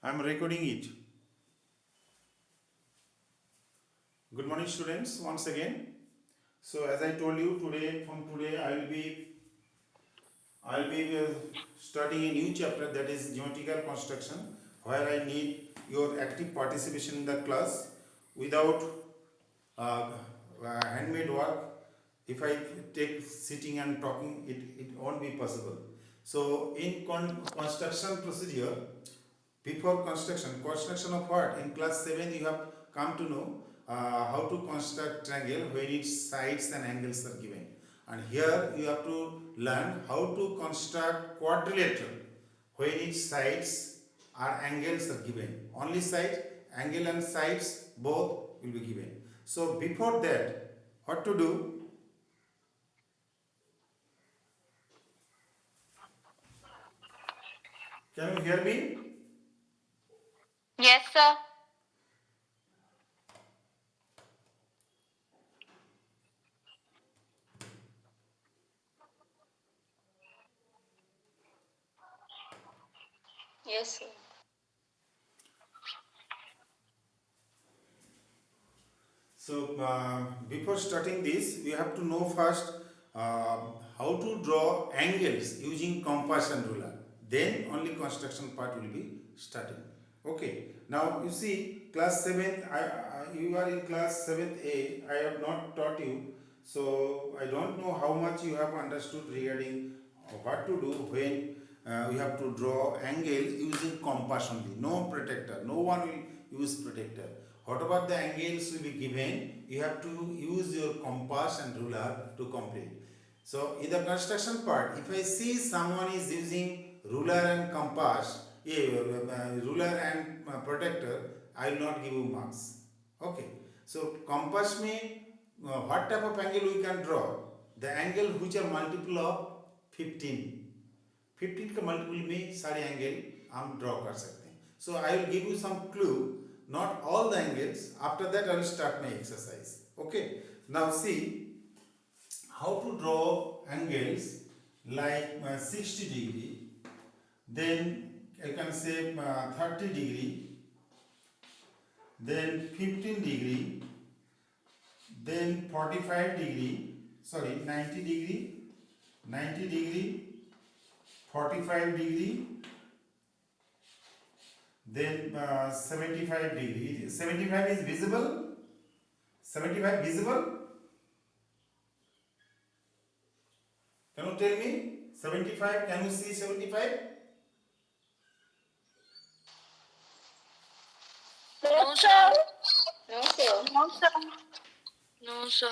I'm recording it. Good morning, students. Once again. So, as I told you today, from today, I'll be starting a new chapter, that is geometrical construction, where I need your active participation in the class. Without uh, handmade work, if I take sitting and talking, it won't be possible. So, in construction procedure, before construction of what? In class 7 you have come to know how to construct triangle when its sides and angles are given. And here you have to learn how to construct quadrilateral when its sides are angles are given. Only side, angle and sides both will be given. So before that, what to do? Can you hear me? Yes, sir. Yes, sir. So before starting this, we have to know first uh, how to draw angles using compass and ruler. Then only construction part will be starting. Okay. Now you see, class 7th. You are in class 7th A. I have not taught you, so I don't know how much you have understood regarding what to do when we have to draw angle using compass only. No protector. No one will use protector. Whatever the angles will be given, you have to use your compass and ruler to complete. So in the construction part, if I see someone is using ruler and compass, ruler and protector, I will not give you marks. Okay. So compass means what type of angle we can draw? The angle which are multiple of 15. 15 का multiple में सारे angle हम draw कर सकते हैं. So I will give you some clue, not all the angles. After that I will start my exercise. Okay. Now see how to draw angles like 60 degree, then I can say 30 degree, then 15 degree, then 45 degree, sorry 90 degree, 90 degree, 45 degree, then 75 degree. 75 is visible. 75 visible. Can you tell me 75? Can you see 75? No, sir. No, sir. No, sir. No, sir.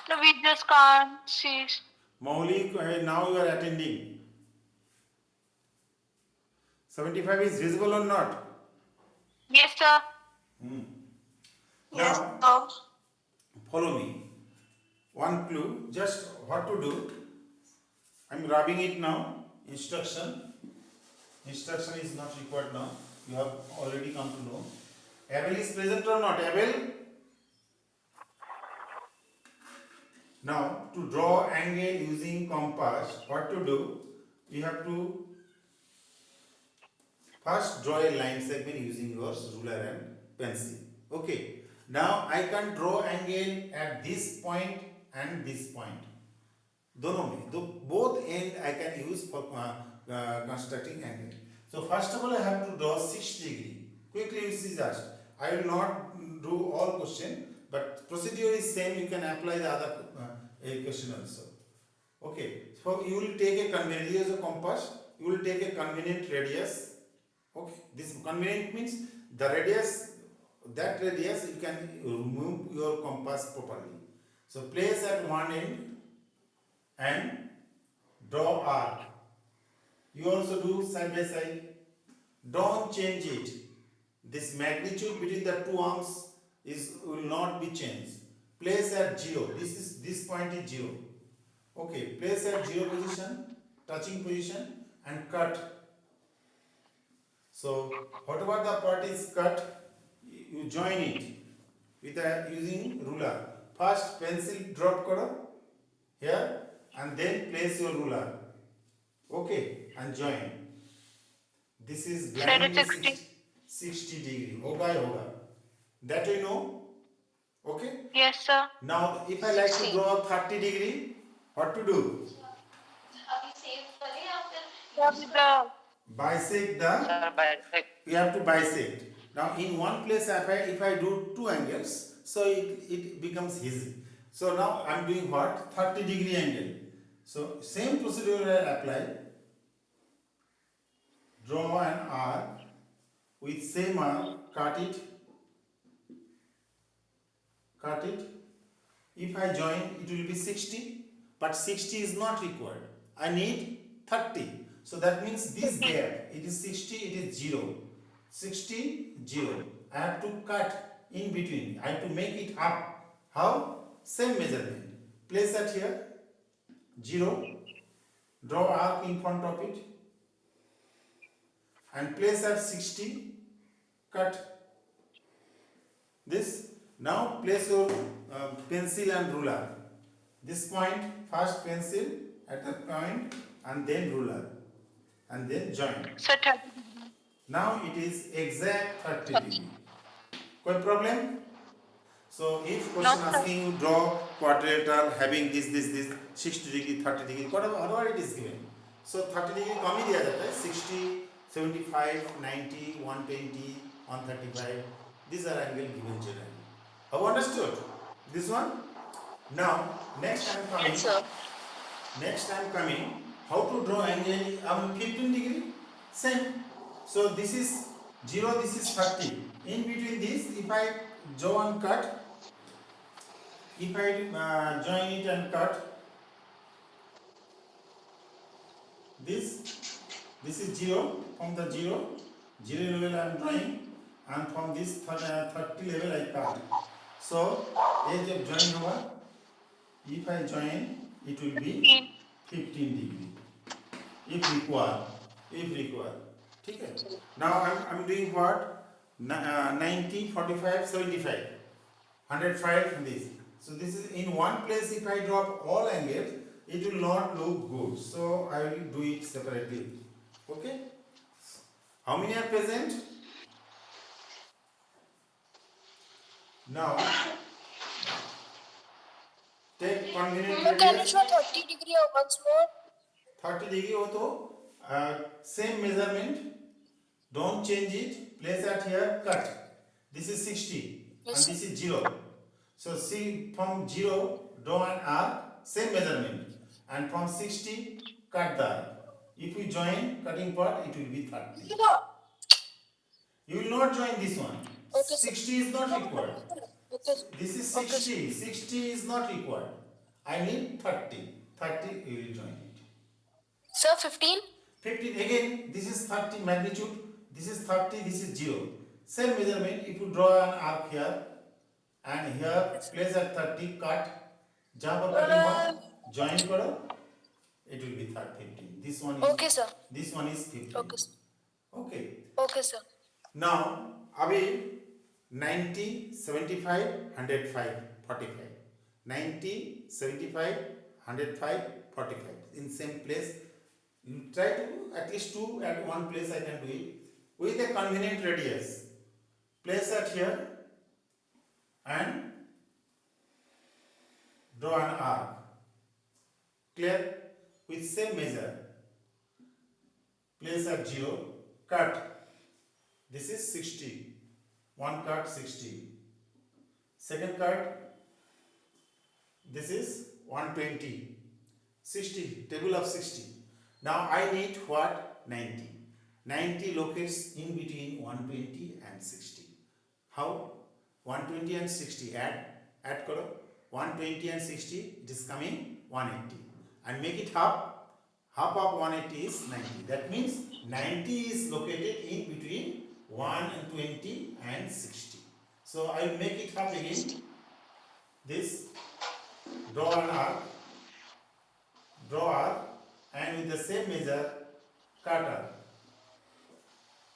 No, we just can't see. Maulik, now you are attending. 75 is visible or not? Yes, sir. Yes, Now sir. follow me. One clue, just what to do. I'm rubbing it now. Instruction. Instruction is not required now. You have already come to know. Abel is present or not? Abel? Now to draw angle using compass, what to do? You have to first draw a line segment using your ruler and pencil. Okay. Now I can draw angle at this point and this point. दोनों में तो both end I can use for constructing angle. So first of all I have to draw 60 degree. Quickly you see that. I will not do all question, but procedure is same. You can apply the other question also. Okay. So you will take a convenient. Here is a compass. You will take a convenient radius. Okay. This convenient means the radius. That radius you can move your compass properly. So place at one end and draw arc. You also do side by side. Don't change it. This magnitude between the two arms will not be changed. Place at 0. This point is 0. Okay, place at 0 position, touching position, and cut. So whatever the part is cut, you join it with using ruler. First pencil drop करो here. and then place your ruler. Okay, and join. This is Sir, blindly 60. 60 degree. होगा ही होगा. That you know. Okay. Yes, sir. Now, if I like to 60. draw 30 degree, what to do? Sir, with the Bisect the. We have to bisect. Now, in one place, if I do two angles, so it becomes easy. So now I'm doing what? 30 degree angle. So same procedure I apply. Draw an arc with same arc, cut it. If I join, it will be 60, but 60 is not required. I need 30. So that means this gap, it is 60, it is 0. 60, 0. I have to cut in between. I have to make it up. How? Same measurement. Place that here. 0. Draw arc in front of it. And place at 60. Cut. This. Now place your pencil and ruler. This point, first pencil at the point and then ruler. And then join. sir, 30. Now it is exact 30 degree. कोई problem? So if question No, sir. asking you draw quadrilateral having this 60 degree 30 degree whatever it is given. So 30 degree कम ही दिया जाता है 60, 75, 90, 120, 135. These are angle given generally. Have you understood this one? Now next time coming. Yes, sir. Next time coming, how to draw angle 15 degree? Same. So this is 0, this is 30. In between this, if I join and cut, if I join it and cut, this is 0, from the 0 level I am drawing, and from this 30 level I cut. So, edge of join over, if I join, it will be 15 degree. If required. Okay. Now I'm doing what? 90, 45, 75. 105 this. So this is in one place. If I drop all angles, it will not look good. So I will do it separately. Okay. How many are present? Now take convenient Can you radius. show 30 degree once more? 30 degree हो तो same measurement, don't change it, place at here, cut. This is 60 Yes. and this is 0. So see from 0 draw an arc, same measurement, and from 60 cut the arc. If we join cutting part, it will be 30. You will not join this one. Okay, 60 is not required. Okay. This is 60. 60 is not required. I need 30. 30 you will join it. Sir, 15? 15 again, this is 30 magnitude, this is 30, this is 0. Same measurement, if you draw an arc here and here place at 30, cut, jump or cutting one, join karo, it will be 15. This one is Okay, sir. This one is 15. Okay, sir. Okay. Okay, sir. Now, abhi 90, 75, 105, 45. 90, 75, 105, 45. In same place. You try to at least two at one place. I can do it with a convenient radius. Place that here and draw an arc. Clear? With same measure. Place at 0. Cut. This is 60. One cut 60. Second cut. This is 120. 60. Table of 60. Now I need what? 90. 90 locates in between 120 and 60. How? 120 and 60 add karo. 120 and 60 it is coming 180. And make it half. Half of 180 is 90. That means 90 is located in between 120 and 60. So I will make it half again. This draw an arc. And with the same measure cut arc.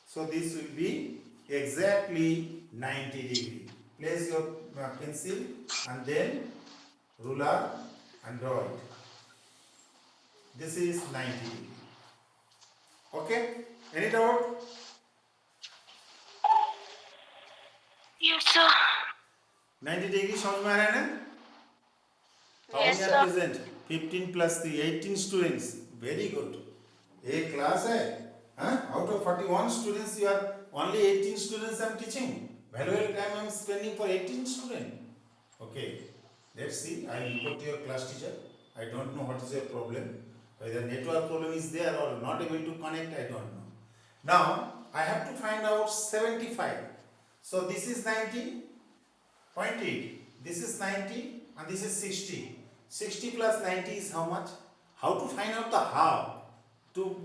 So this will be exactly 90 degree. Place your pencil and then ruler and draw it. this is 90 degree. Okay, any doubt? Yes, sir. 90 degree समझ में आ रहा है ना? How Yes, many are sir. present? 15 plus 3, 18 students. Very good. एक class है, huh? Out of 41 students, you are only 18 students I am teaching. Valuable time I am spending for 18 students. Okay, let's see. I will report to your class teacher. I don't know what is your problem. Whether network problem is there or not able to connect, I don't know. Now, I have to find out 75. So this is 90.8. This is 90 and this is 60. 60 plus 90 is how much? How to find out the half? To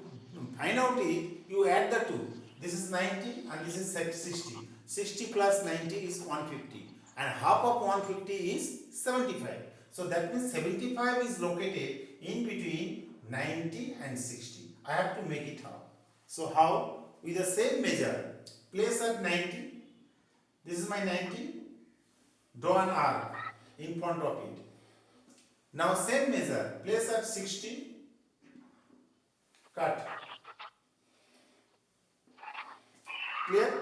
find out it, you add the two. This is 90 and this is 60. 60 plus 90 is 150. And half of 150 is 75. So that means 75 is located in between 90 and 60. I have to make it half. So how? With the same measure, place at 90. This is my 90. Draw an arc in front of it. Now same measure, place at 60. Cut. Clear?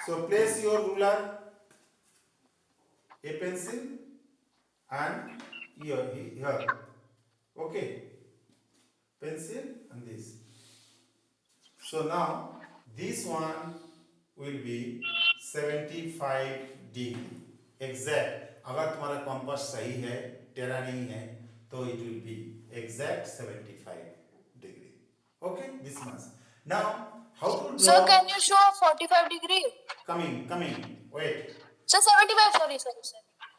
So place your ruler, a pencil, and here. Okay. Pencil and this. So now this one will be 75 degree. Exact. अगर तुम्हारा compass सही है, टेढ़ा नहीं है, तो it will be exact 75 degree. Okay, this much. Now, how to draw? Sir, can you show 45 degree? Coming. Wait, Sir, 75. Sorry.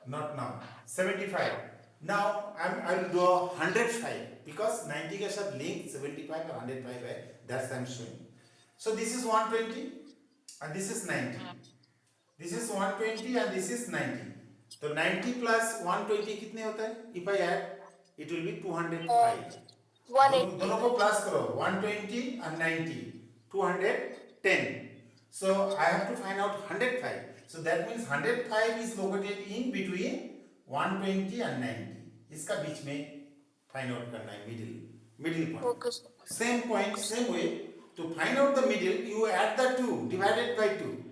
not now. 75. Now I will draw 105 because 90 के साथ link 75 और 105 है. That's I'm showing. So this is 120 and this is 90. This is 120 and this is 90. तो 90 plus 120 कितने होता है? If I add, it will be 205. 180. दोनों को प्लस करो 120 and 90 210. So I have to find out 105. So that means 105 is located in between 120 and 90. इसका बीच में find out करना है middle point. Okay, sir. Same point, same way. To find out the middle, you add the 2 divided by 2.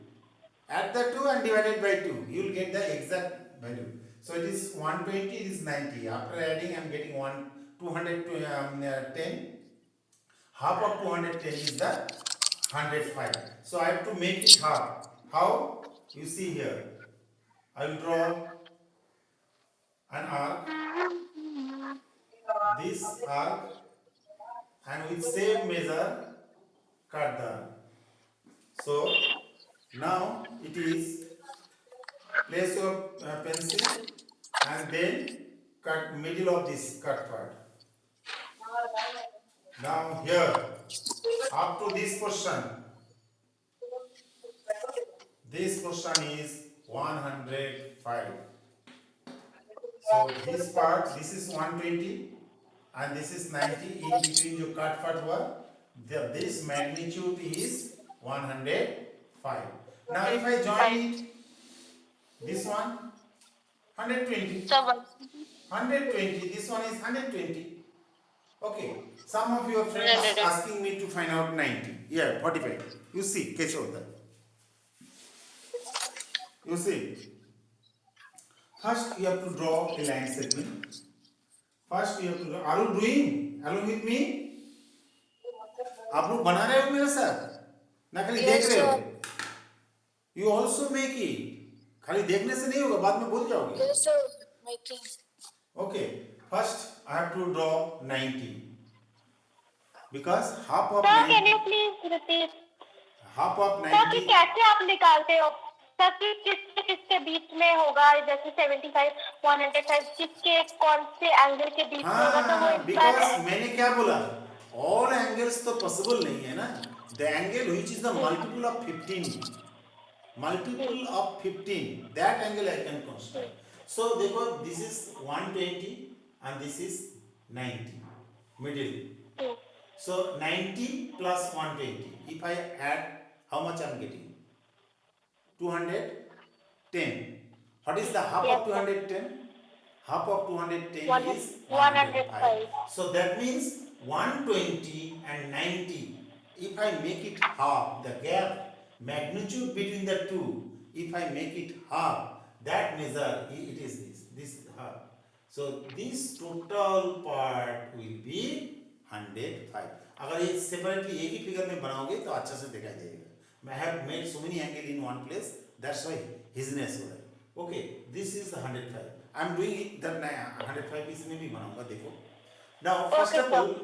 Add the 2 and divided by 2. You will get the exact value. So it is 120, it is 90. After adding, I am getting 210. Half of 210 is the 105. So I have to make it half. How? You see here. I will draw an arc. This arc, and with same measure cut the arc. So now it is place your pencil and then cut middle of this cut part. Now here up to this portion is 105. So this part, this is 120 and this is 90. In between your cut part were this magnitude is 105. Now if I join it, this one 120. 120. This one is 120. Okay. Some of your friends asking me to find out 90. Yeah, 45. You see, कैसे होता है? You see. First, you have to draw a line segment. First, you have to draw. Are you doing along with me? आप लोग बना रहे हो मेरे साथ? ना खाली देख रहे हो? You also make it. खाली देखने से नहीं होगा, बाद में भूल जाओगे. Yes, sir. Making. Okay. First, I have to draw 90. Because half of Sir, 90. can you please repeat? Half of sir कि 90. कैसे आप निकालते हो सर कि किसके बीच में होगा जैसे 75 105 किसके कौन से एंगल के बीच में होगा तो वो हाँ, इंसान because मैंने क्या बोला? All angles तो possible नहीं है ना. The angle which is the multiple of 15. Multiple of 15. That angle I can construct. So देखो, this is 120 and this is 90. Middle. So 90 plus 120. If I add, how much I am getting? 210. What is the half of 210? Half of 210 is 105. So that means 120 and 90, if I make it half, the gap magnitude between the two, if I make it half, that measure it is this half. So this total part will be 105. अगर ये separately एक ही figure में बनाओगे तो अच्छा से दिखाई देगा. I have made so many angle in one place, that's why hisness हो रहा है. Okay, this is 105. I am doing it that 105 इसमें भी बनाऊंगा, देखो. Now, first Okay, of all,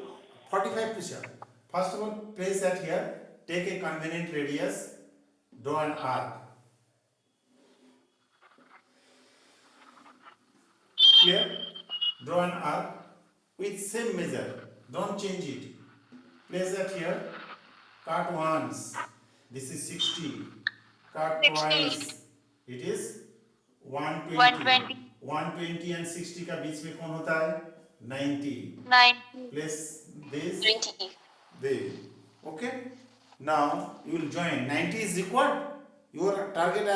45 push-up. First of all, place that here. Take a convenient radius. Draw an arc. Clear? Draw an arc with same measure. Don't change it. Place that here. Cut once. This is 60. Cut 60. twice. It is 120. 120. 120 and 60 का बीच में कौन होता है? 90. 90. Place this 20. there. Okay. Now you will join. 90 is required. Your target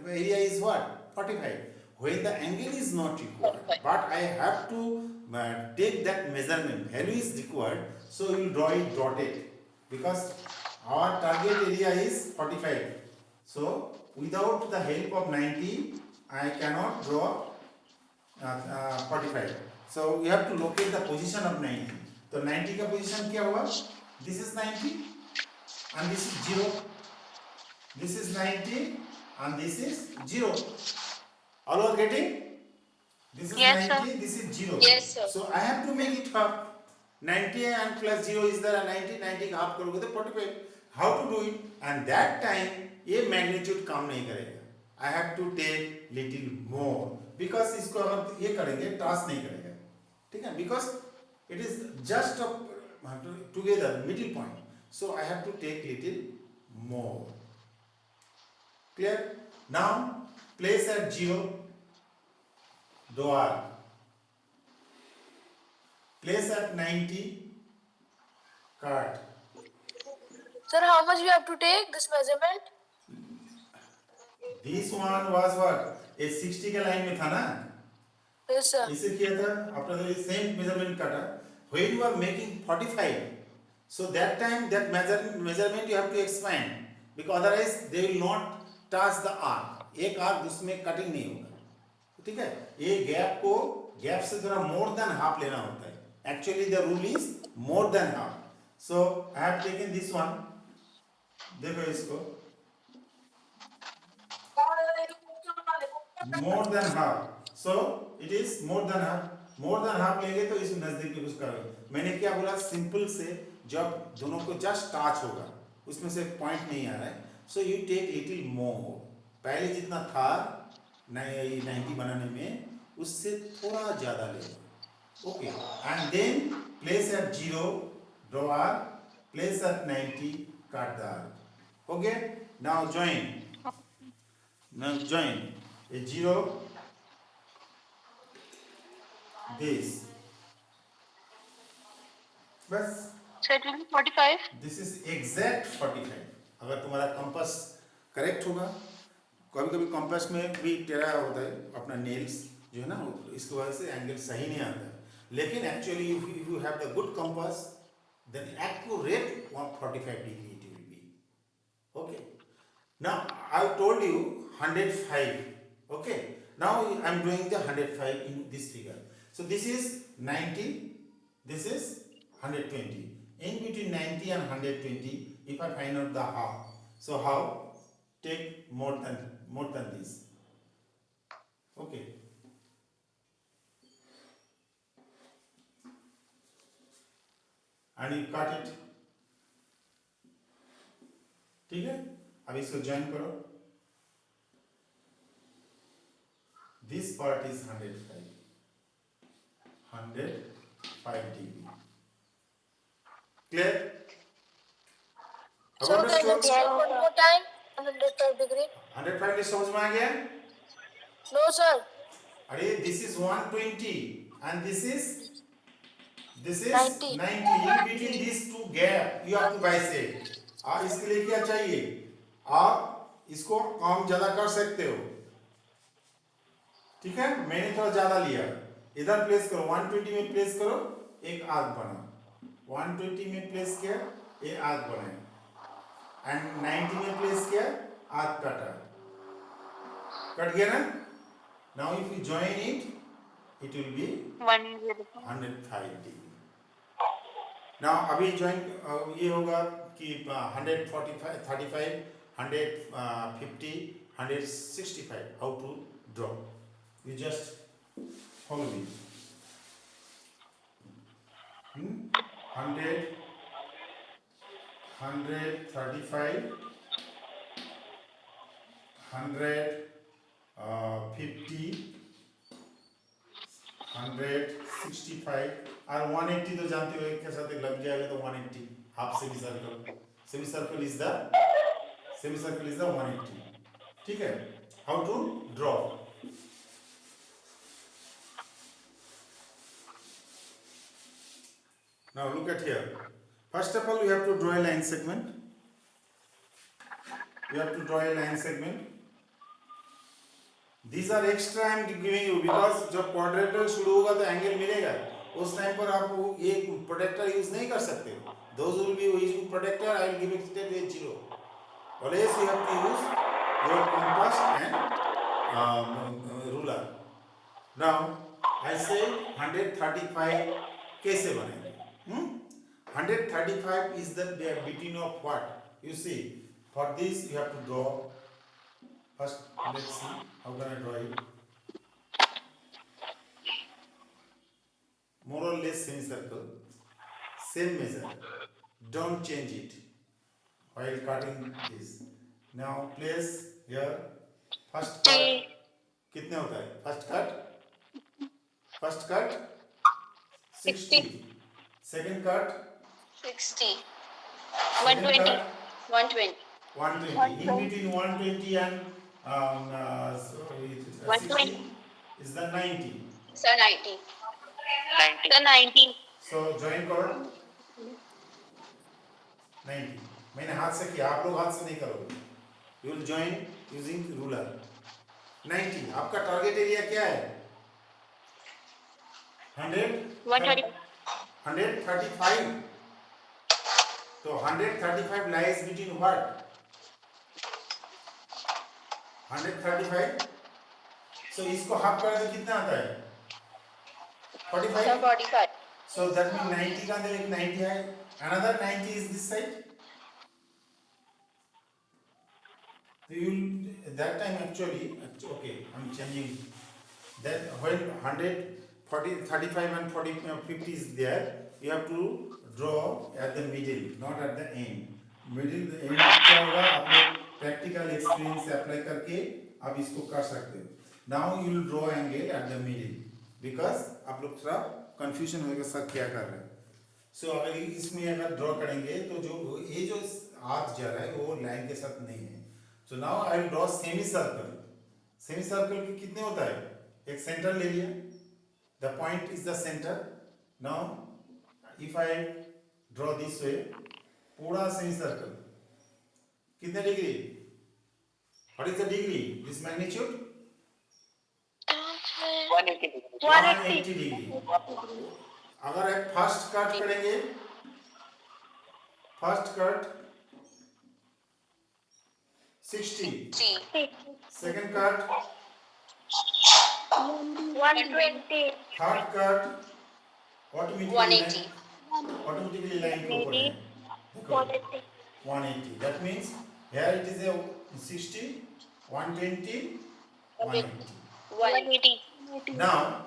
area is what? 45. When the angle is not required, 45. but I have to take that measurement. Value is required, so you will draw it dotted because our target area is 45. So without the help of 90, I cannot draw 45. So we have to locate the position of 90. तो 90 का position क्या हुआ? This is 90 and this is 0. This is 90 and this is 0. All are getting? This is Yes, 90, sir. this is 0. Yes, sir. So I have to make it half. 90 and plus 0 is there, 90, 90 का half करोगे तो 45. How to do it? And that time ये magnitude काम नहीं करेगा. I have to take little more because इसको अगर ये करेंगे task नहीं करेगा. ठीक है? Because it is just a together middle point. So I have to take little more. Clear? Now place at 0. Draw arc. Place at 90. Cut. Sir, how much we have to take this measurement? This one was what? A 60 के line में था ना? Yes, sir. इसे किया था after the same measurement काटा. When you are making 45, so that time that measurement you have to expand because otherwise they will not touch the arc. एक arc उसमें cutting नहीं होगा. ठीक है? ये gap से थोड़ा more than half लेना होता है. Actually the rule is more than half. So I have taken this one. देखो इसको. More than half. So it is more than half. More than half लेंगे तो इस नजदीक में कुछ करोगे. मैंने क्या बोला? सिंपल से जब दोनों को जस्ट टच होगा, उसमें से पॉइंट नहीं आ रहा है. So you take little more. पहले जितना था 90 बनाने में उससे थोड़ा ज्यादा ले. Okay. And then place at 0, draw arc. Place at 90, cut the arc. Okay. Now join. Now join. A 0. This. बस. So it will be 45. This is exact 45. अगर तुम्हारा कंपास करेक्ट होगा, कभी कभी कंपास में भी टेढ़ा होता है अपना नेल्स जो है ना, इसकी वजह से एंगल सही नहीं आता है. लेकिन actually if you have the good compass, then accurate 145 degree it will be. Okay. Now I have told you 105. Okay. Now I am doing the 105 in this figure. So this is 90. This is 120. In between 90 and 120, if I find out the half, so how? Take more than this. Okay. And you cut it. ठीक है? अब इसको join करो. This part is 105. 105 degree. Clear? So About the can you stroke? explain one more time? 105 degree. 105 के समझ में आ गया? No, sir. अरे this is 120 and this is 90. 90. In between these two gap you have to bisect. इसके लिए क्या चाहिए? आप इसको काम ज्यादा कर सकते हो. ठीक है? मैंने थोड़ा ज्यादा लिया. इधर प्लेस करो, 120 में प्लेस करो, एक आर्क बना. 120 में प्लेस किया, ये आर्क बनाया एंड 90 में प्लेस किया, आर्क काटा, कट गया ना. Now if you join it will be 105 degree. Now अभी जॉइन ये होगा कि 145 35 150 165. How to draw? You just follow me. 100 135 150 165 और 180 तो जानते हो एक के साथ एक लग जाएगा तो 180 half semi circle. Semi circle is the 180. ठीक है. How to draw? Now look at here. First of all, you have to draw a line segment. These are extra I am giving you because जब quadrilateral शुरू होगा तो angle मिलेगा. उस time पर आप ये प्रोटेक्टर यूज नहीं कर सकते. Those will be using protector. I will give it step with 0. Always you have to use your compass and ruler. Now I say 135 कैसे बनेंगे? 135 is the between of what? You see, for this you have to draw. First, let's see how can I draw it. More or less semicircle, same measure. Don't change it while cutting this. Now place here. First cut. कितने होता है? First cut 60. Second cut 60. Second 120. cut 120. 120. In between 120 and 60 is the 90. Sir, 90. Sir, 90. So join करो 90. मैंने हाथ से किया, आप लोग हाथ से नहीं करोगे. You will join using ruler. 90. आपका टारगेट एरिया क्या है? 135. तो 135 lies between what? 135. So इसको हाफ कर दे कितना आता है? 45. Sir, 45. So that means 90 का अंदर एक 90 है. Another 90 is this side. So you will that time actually okay I'm changing that when 140 35 and 40 50 is there you have to draw at the middle not at the end. Middle the end क्या होगा आप लोग practical experience apply करके आप इसको कर सकते हो. Now you will draw angle at the middle because आप लोग थोड़ा confusion होगा सर क्या कर रहे हैं. So अगर इसमें अगर ड्रॉ करेंगे तो जो ये जो आर्क जा रहा है वो लाइन के साथ नहीं है. So now I will draw semicircle. Semicircle के कितने होता है? एक सेंटर ले लिया. The point is the center. Now if I draw this way, पूरा semicircle कितने degree? What is the degree? This magnitude? 180 degree. अगर एक फर्स्ट कट करेंगे, first cut 60. Second cut 120. third cut automatically 180. line को ऊपर है. देखो 180. That means here it is a 60, 120, 180. 180. Now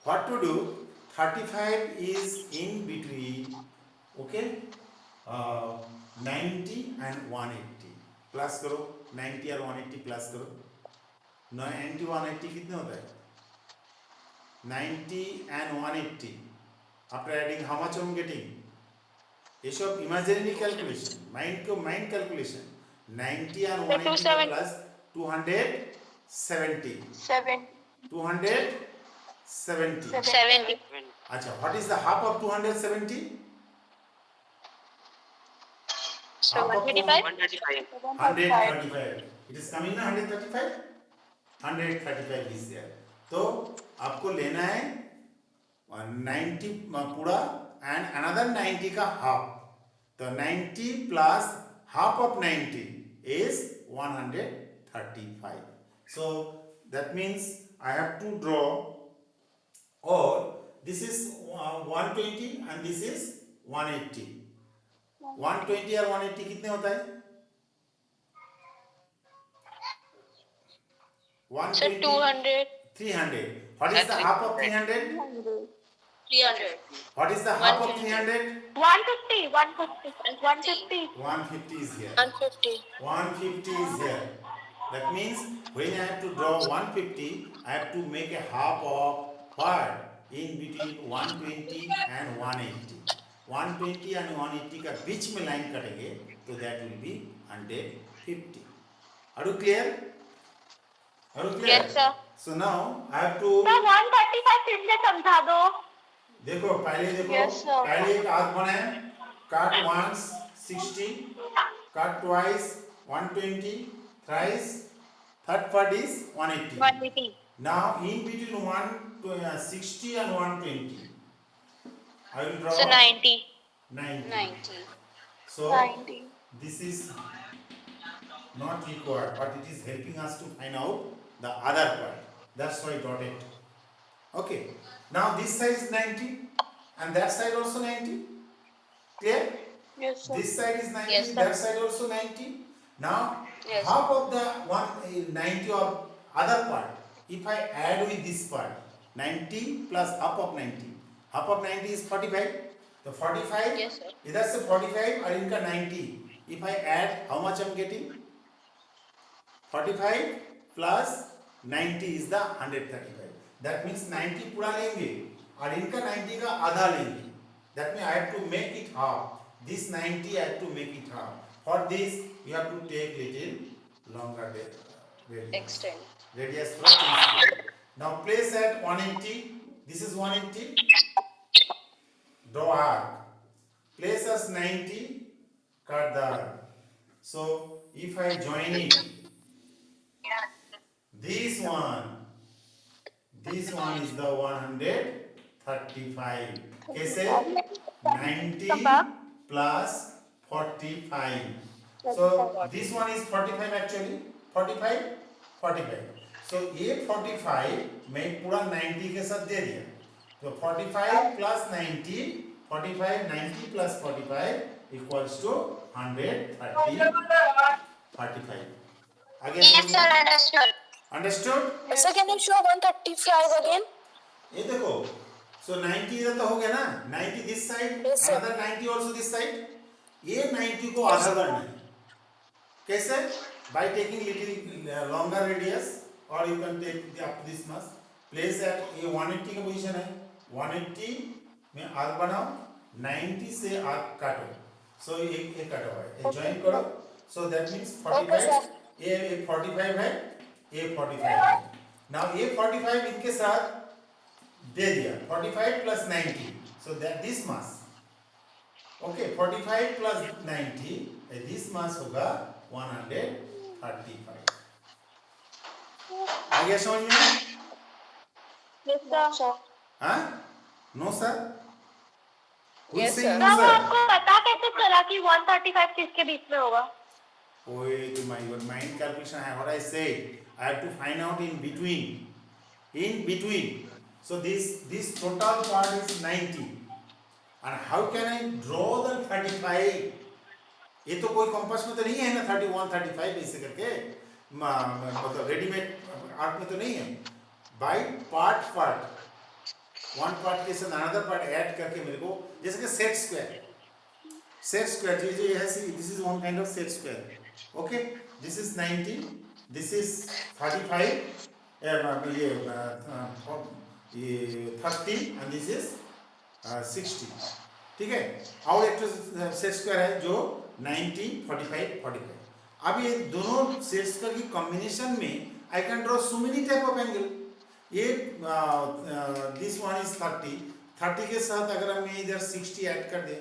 what to do? 35 is in between. Okay, 90 and 180. Plus करो 90 और 180 plus करो. 90 180 कितने होता है? 90 and 180 after adding how much I'm getting? ये सब imaginary calculation, mind calculation. 90 and 180 plus 270. 270. 70. अच्छा, what is the half of 270? So 135. 135. It is coming ना 135? 135 is there. तो आपको लेना है 90 पूरा and another 90 का half. तो 90 plus half of 90 is 135. So that means I have to draw, or this is 120 and this is 180. 120 और 180 कितने होता है? Sir, 200. 300. What is the half of 300? 300. What is the half of 300? 150, 150, 150. 150 is here. 150. 150 is here. That means when I have to draw 150, I have to make a half of what? In between 120 and 180. 120 and 180 का बीच में line कटेंगे, तो that will be 150. Are you clear? Are you clear? Yes, sir. So now I have to. Sir 135 फिर से समझा दो. देखो पहले देखो, Yes, sir. पहले एक आर्क बनाए, cut once 60, cut twice 120, thrice, third part is 180. 180. Now in between 160 and 120, I will draw So 90. 90. 90. So 90. this is not required, but it is helping us to find out the other part. That's why I got it. Okay. Now this side is 90 and that side also 90. Clear? Yes, sir. This side is 90, Yes, sir. that side also 90. Now Yes. half of the 90 of other part, if I add with this part, 90 plus half of 90. Half of 90 is 45. The 45, Yes, sir. इधर से 45 और इनका 90. If I add, how much I'm getting? 45 plus 90 is the 135. That means 90 पूरा लेंगे और इनका 90 का आधा लेंगे. That means I have to make it half. This 90 I have to make it half. For this you have to take little longer radius. Extend. Radius from this. Now place at 180. This is 180. Draw arc. Place as 90. Cut the arc. So if I join it, this one is the 135. कैसे? 90 plus 45. So this one is 45 actually. 45. So ये 45 मैं पूरा 90 के साथ दे दिया. तो 45 plus 90, 90 plus 45 equals to 135. Again, Yes, sir. Understood. understood? Sir, can you show 135 again? ये देखो, so 90 इधर तो हो गया ना, 90 this side, Yes, sir. another 90 also this side. ये 90 को आधा करना है. कैसे? By taking little longer radius, or you can take up this much. Place at ये 180 का पोजीशन है. 180 में आर्क बनाओ, 90 से आर्क काटो. So ये काटा हुआ है. ये join करो. So that means 45. Okay, sir. ये 45 है, ये 45 है. Now ये 45 इनके साथ दे दिया. 45 plus 90. So that this mass. Okay, 45 plus 90. This mass होगा 135. आ गया समझ में? Yes, sir. हाँ? No sir? Who is Yes, saying sir. no sir sir? आपको पता कैसे चला कि 135 किसके बीच में होगा? Wait, your mind calculation. What I said, I have to find out in between. In between. So this total part is 90. And how can I draw the 35? ये तो कोई कंपास में तो नहीं है ना 31, 35 ऐसे करके मतलब रेडीमेड आर्ट में तो नहीं है. बाय पार्ट वन पार्ट के साथ अनदर पार्ट ऐड करके मेरे को जैसे कि सेट स्क्वायर जो है this is one kind of set square. Okay, this is 90, this is 35, ये 30 एंड दिस इज 60. ठीक है. और एक सेट स्क्वायर है जो 90, 45, 45. अब ये दोनों सेट स्क्वायर की कॉम्बिनेशन में I can draw so many type of angle. ये दिस वन इज 30 के साथ अगर हम इधर 60 ऐड कर दें,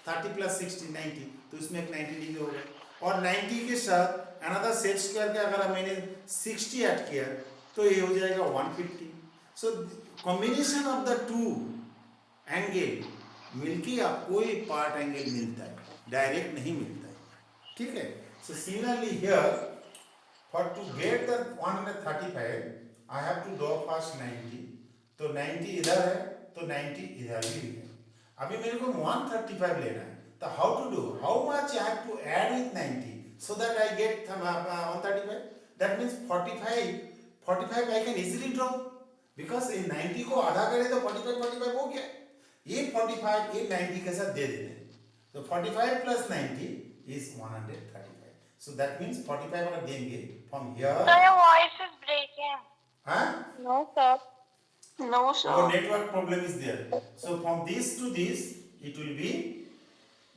30 प्लस 60 90, तो इसमें एक 90 डिग्री होगा. और 90 के साथ अनदर सेट स्क्वायर का अगर मैंने 60 ऐड किया तो ये हो जाएगा 150. So combination of the two angle मिलके आपको एक पार्ट एंगल मिलता है, डायरेक्ट नहीं मिलता है, ठीक है। So similarly here for to get the 135 I have to draw first 90, तो 90 इधर है तो 90 इधर भी है। अभी मेरे को 135 लेना है, तो how to do, how much I have to add with 90 so that I get 135, that means 45 I can easily draw because in 90 को आधा करे तो 45 हो गया, ये 45 ये 90 के साथ दे देते हैं, तो 45 plus 90 is 135, so that means 45 अगर देंगे from here, Sir, your voice is breaking. हाँ No, sir. No, our network problem is there, so from this to this it will be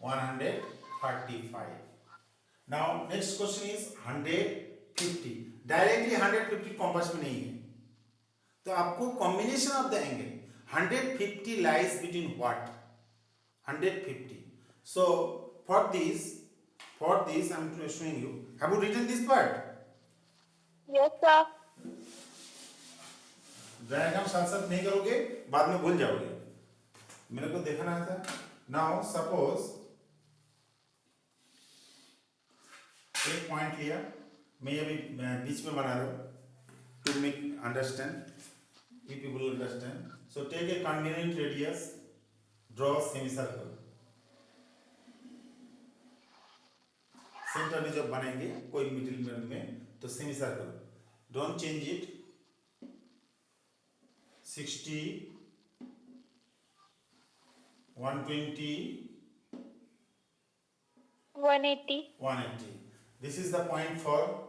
135. Now next question is 150, directly 150 compass में नहीं है, तो आपको combination of the angle 150 lies between what 150, so for this I'm showing you, have you written this part, Yes, sir. Diagram साथ साथ नहीं करोगे बाद में भूल जाओगे, मेरे को देखना था। नाउ सपोज एक पॉइंट लिया, मैं अभी बीच में बना रहा हूँ to make understand, you people understand, so take a convenient radius, draw semi circle, centre में जब बनाएंगे कोई मिडिल में तो semi circle, don't change it, 60, 120, 180. 180. This is the point for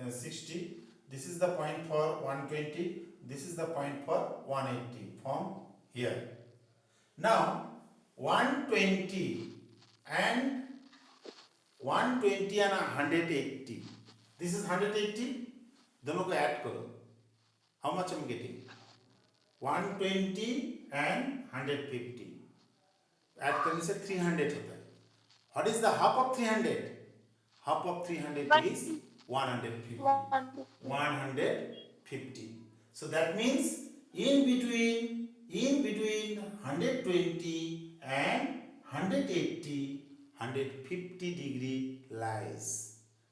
60. This is the point for 120. This is the point for 180 from here. Now 120 and 180. This is 180. दोनों को add करो. How much I'm getting? 120 and 150. Add करने से 300 होता है. What is the half of 300? Half of 300 is 150. 150. So that means in between 120 and 180, 150 degree lies.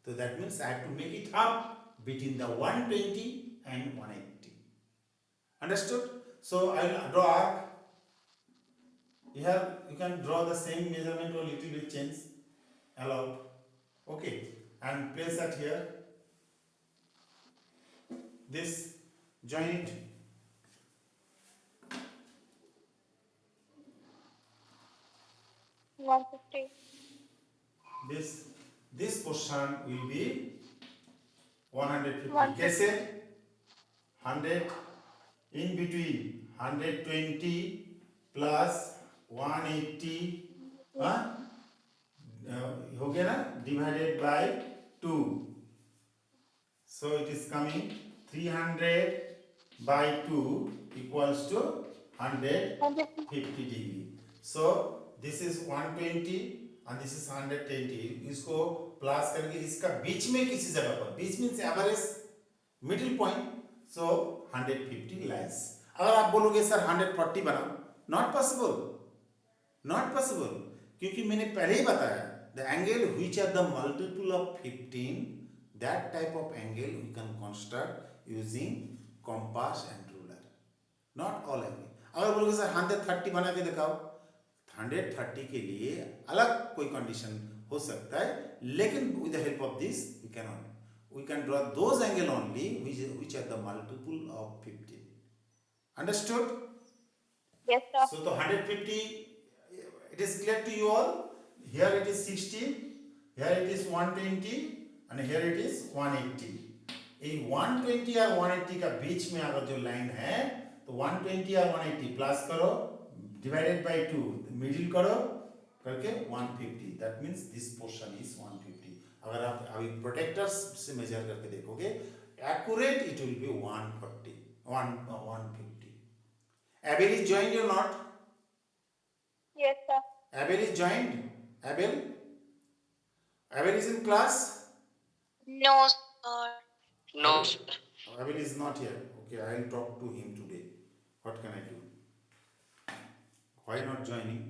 So that means I have to make it up between the 120 and 180. Understood? So I will draw arc. Here you can draw the same measurement or little bit change allowed. Okay, and place that here. This join it. One 150. This portion will be 150. 150. कैसे? 100 in between 120 plus 180 हाँ हो गया ना, divided by 2, so it is coming 300 by 2 equals to 150 degree. So this is 120 and this is 120. इसको plus करके इसका बीच में किसी जगह पर, बीच means average middle point, so 150 lies. अगर आप बोलोगे सर 140 बनाओ, नॉट पॉसिबल, क्योंकि मैंने पहले ही बताया the angle which are the multiple of 15, that type of angle we can construct using compass and ruler, not all angle. अगर बोलोगे सर 130 बना के दिखाओ, 130 के लिए अलग कोई कंडीशन हो सकता है, लेकिन with the help of this we can draw those angle only which are the multiple of 15. Understood? Yes, sir. So the 150, it is clear to you all. Here it is 60, here it is 120 and here it is 180. ये 120 और 180 का बीच में अगर जो line है तो 120 और 180 plus करो, डिवाइडेड बाय 2, मिडिल करो करके 150. That means this portion is 150. अगर आप अभी प्रोटेक्टर्स से मेजर करके देखोगे, accurate it will B 150. Abel is joined or not? Yes, sir. Abel is joined. Abel is in class. No, sir. No, sir. Abel is not here. Okay, I will talk to him today. What can I do? Why not joining?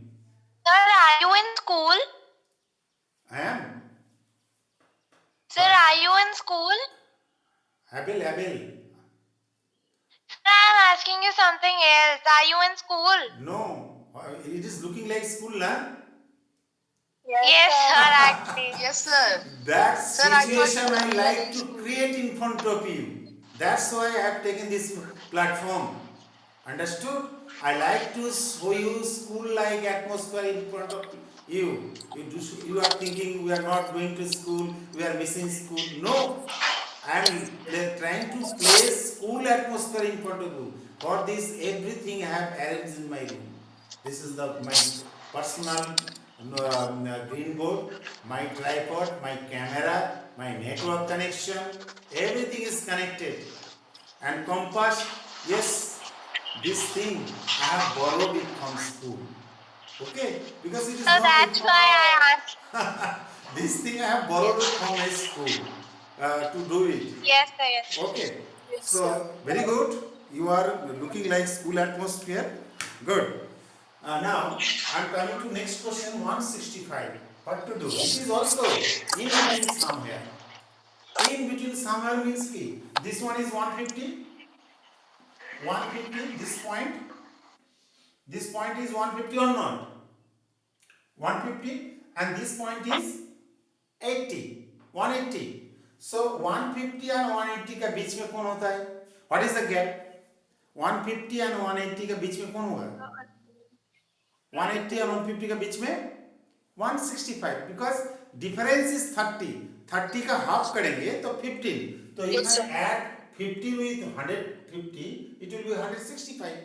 Sir, are you in school? I am. Sir, are you in school? Abel. Sir, I am asking you something else. Are you in school? No, it is looking like school, na? Yes, sir, actually. Yes, sir. That Sir, I thought situation you I were like in to school. create in front of you. That's why I have taken this platform. Understood? I like to show you school-like atmosphere in front of you. You are thinking we are not going to school, we are missing school. No, I am trying to place school atmosphere in front of you. For this, everything I have arranged in my room. This is my personal green board, my tripod, my camera, my network connection. Everything is connected. And compass, yes, this thing I have borrowed it from school. Okay, because it is So not that's why I asked. this thing I have borrowed it from my school to do it. Yes, sir, yes. Okay, Yes, sir. so very good. You are looking like school atmosphere. Good. Now I'm coming to next question 165. What to do? It is also in between somewhere. In between somewhere means key. This one is 150. 150. This point is 150 or not? 150 and this point is 80. 180. So 150 and 180 का बीच में कौन होता है? What is the gap? 150 and 180 के बीच में कौन होगा? 180 and 150 के बीच में 165 because difference is 30. 30 का half करेंगे तो 15. तो if Yes, I sir. add 50 with 150, it will be 165.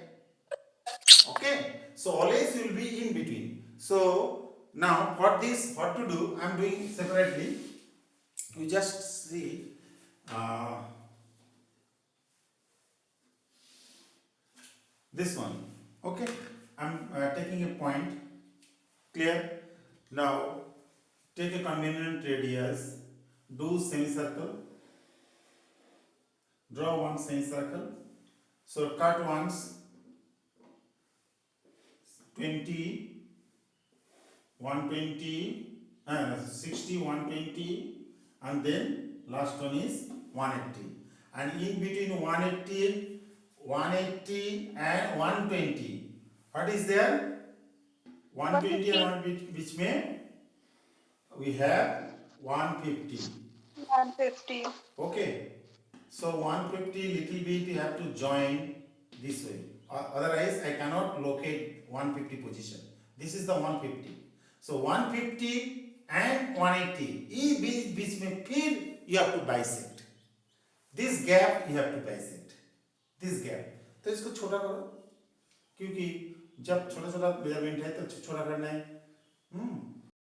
Okay, so always you will be in between. So now for this, what to do? I am doing separately. You just see this one. Okay, I am taking a point. Clear? Now take a convenient radius. Do semicircle. Draw one semicircle. So cut once. 20, 120, 60, 120, and then last one is 180. And in between 180 and 120, what is there? 120 and 150, which may we have 150. 150. Okay. So 150 little bit you have to join this way. Otherwise I cannot locate 150 position. This is the 150. So 150 and 180. इस बीच में फिर you have to bisect. This gap you have to bisect. This gap. तो इसको छोटा करो क्योंकि जब छोटा छोटा मेजरमेंट है तो छोटा करना है